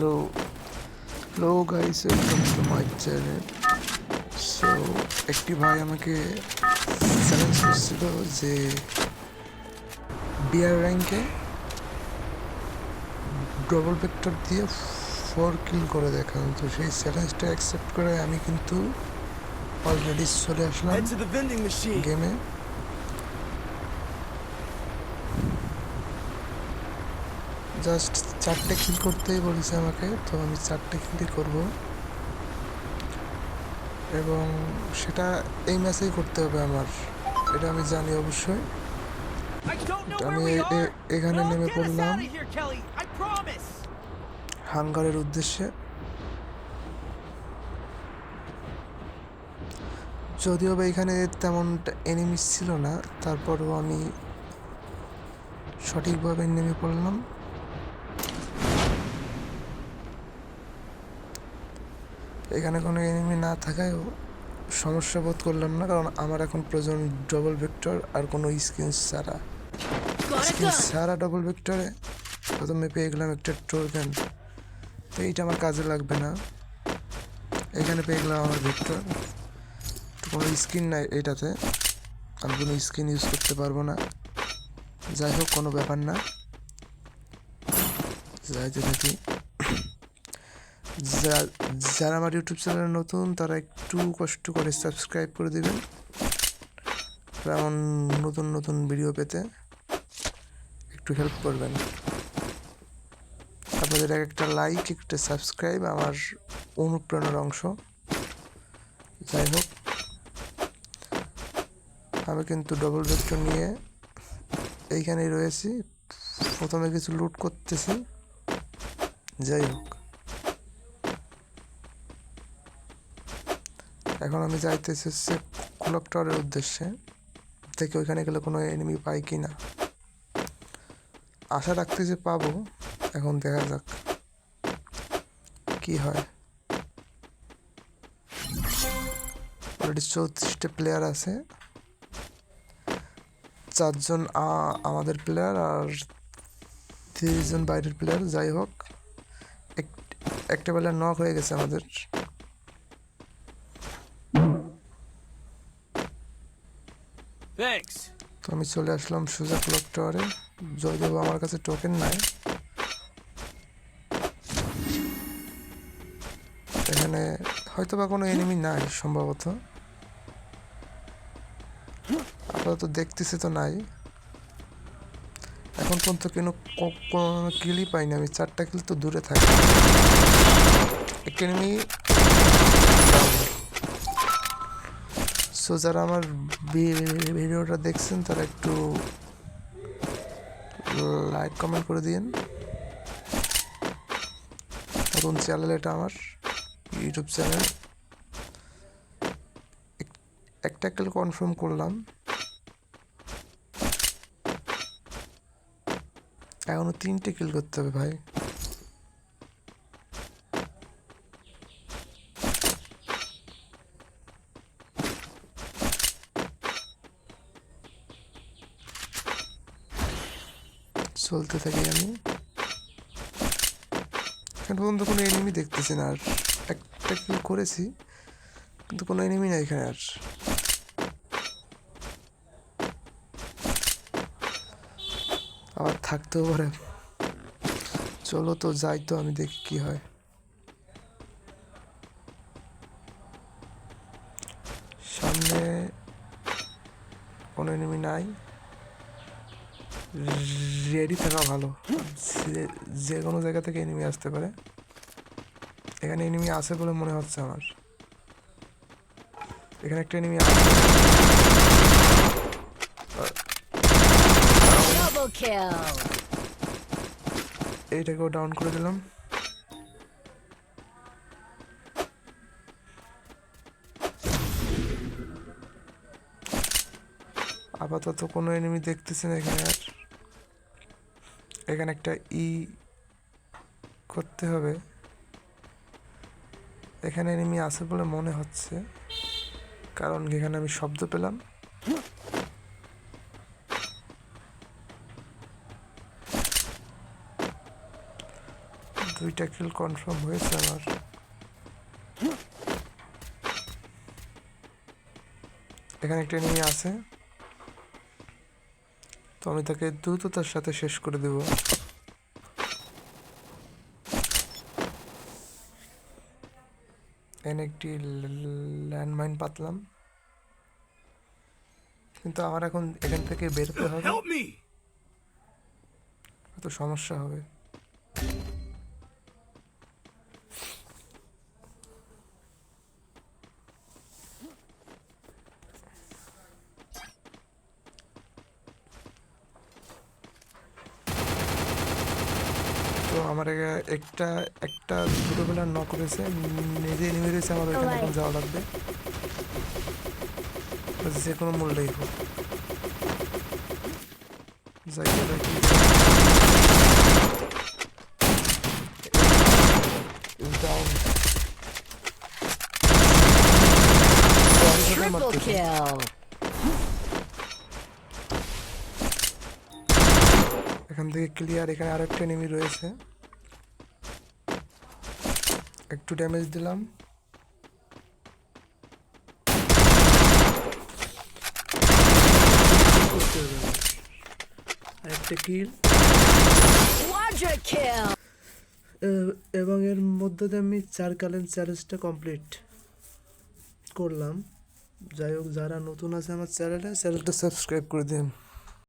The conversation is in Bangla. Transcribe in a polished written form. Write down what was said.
Hello guys, welcome to my channel. So একটি ভাই আমাকে চ্যালেঞ্জ করছিল যে বিয়ার র্যাঙ্কে ডবল ভেক্টর দিয়ে 4 কিল করে দেখান। তো সেই চ্যালেঞ্জটা অ্যাকসেপ্ট করে আমি কিন্তু অলরেডি চলে আসলাম গেমে। জাস্ট 4টে কিল করতেই বলেছে আমাকে, তো আমি 4টে কিলই করবো এবং সেটা এই ম্যাচেই করতে হবে আমার, এটা আমি জানি অবশ্যই। আমি এখানে নেমে পড়লাম হাঙ্গারের উদ্দেশ্যে। যদিও বা এখানে তেমন এনিমিস ছিল না, তারপরও আমি সঠিকভাবে নেমে পড়লাম। এখানে কোনো এনিমি না থাকায়ও সমস্যা বোধ করলাম না, কারণ আমার এখন প্রয়োজন ডবল ভেক্টর আর কোনো স্কিন ছাড়া ডবল ভেক্টরে প্রথমে পেয়ে গেলাম একটা টোকেন, তো এইটা আমার কাজে লাগবে না। এখানে পেয়ে গেলাম আমার ভেক্টর, তো কোনো স্কিন নাই এটাতে, আমি কোনো স্কিন ইউজ করতে পারবো না। যাই হোক, কোনো ব্যাপার না, যাইতে থাকি। যারা আমার ইউটিউব চ্যানেলে নতুন তারা একটু কষ্ট করে সাবস্ক্রাইব করে দেবেন, এমন নতুন নতুন ভিডিও পেতে একটু হেল্প করবেন। আপনাদের একটা লাইক, একটা সাবস্ক্রাইব আমার অনুপ্রেরণার অংশ। যাই হোক, আমি কিন্তু ডবল ভেক্টর নিয়ে এইখানেই রয়েছি, প্রথমে কিছু লুট করতেছি। যাই হোক, এখন আমি যাইতেছি হচ্ছে ক্লক টাওয়ারের উদ্দেশ্যে, দেখি ওইখানে গেলে কোনো এনিমি পাই কি না। আশা রাখতে যে পাবো, এখন দেখা যাক কি হয়। অলরেডি 34টা প্লেয়ার আছে, 4জন আমাদের প্লেয়ার আর 30জন বাইরের প্লেয়ার। যাই হোক, একটা প্লেয়ার নক হয়ে গেছে আমাদের। তো আমি চলে আসলাম সোজা ক্লক টাওয়ারে। যদিও আমার কাছে টোকেন নাই, এখানে হয়তো বা কোনো এনিমি নাই সম্ভবত, আপাতত দেখতেছি তো নাই। এখন পর্যন্ত কোনো কিলই পাইনি আমি, 4টা কিল তো দূরে থাকি। একটা এনিমি। সো যারা আমার ভিডিওটা দেখছেন তারা একটু লাইক কমেন্ট করে দিন। নতুন চ্যানেল এটা আমার ইউটিউব চ্যানেল। একটা কিল কনফার্ম করলাম, এখনো 3টে কিল করতে হবে ভাই। চলতে থাকি আমি, এখন পর্যন্ত কোনো এনিমি দেখতেছি না। আর একটা কিল করেছি কিন্তু কোনো এনিমি নাই এখানে আর। আবার থাকতেও পারে, চলো তো যাই, তো আমি দেখি কি হয়। সামনে কোনো এনিমি নাই, রেডি থাকা ভালো, যে কোনো জায়গা থেকে এনিমি আসতে পারে। এখানে এনিমি আছে বলে মনে হচ্ছে আমার, এখানে একটা এনিমি আছে। এইটাকেও ডাউন করে দিলাম। আপাতত কোনো এনিমি দেখতেছি না এখানে আর। এখানে একটা করতে হবে, এখানে এনিমি আছে বলে মনে হচ্ছে, কারণ এখানে আমি শব্দ পেলাম। 2টা কিল কনফার্ম হয়েছে আমার। এখানে একটা এনিমি আছে, তো আমি তাকে দ্রুততার সাথে শেষ করে দেব। এখানে একটি ল্যান্ডমাইন পাতলাম, কিন্তু আমার এখন এখান থেকে বেরোতে হবে, তো সমস্যা হবে। তো আমার একটা একটা ছোটবেলা নক করেছে, নিজে নেমে রয়েছে, আমার ওইখানে এখন যাওয়া লাগবে যে কোনো মূল্যেই হোক। যাই ডাউন। Triple kill. এখান থেকে ক্লিয়ার। এখানে আরেকটা এনিমি রয়েছে, একটু ড্যামেজ দিলাম। আরেকটা কিল Quadra kill. এবং এর মধ্যে দিয়ে আমি 4 কালের চ্যালেঞ্জটা কমপ্লিট করলাম। যাই হোক, যারা নতুন আছে আমার চ্যানেলটা সাবস্ক্রাইব করে দিন।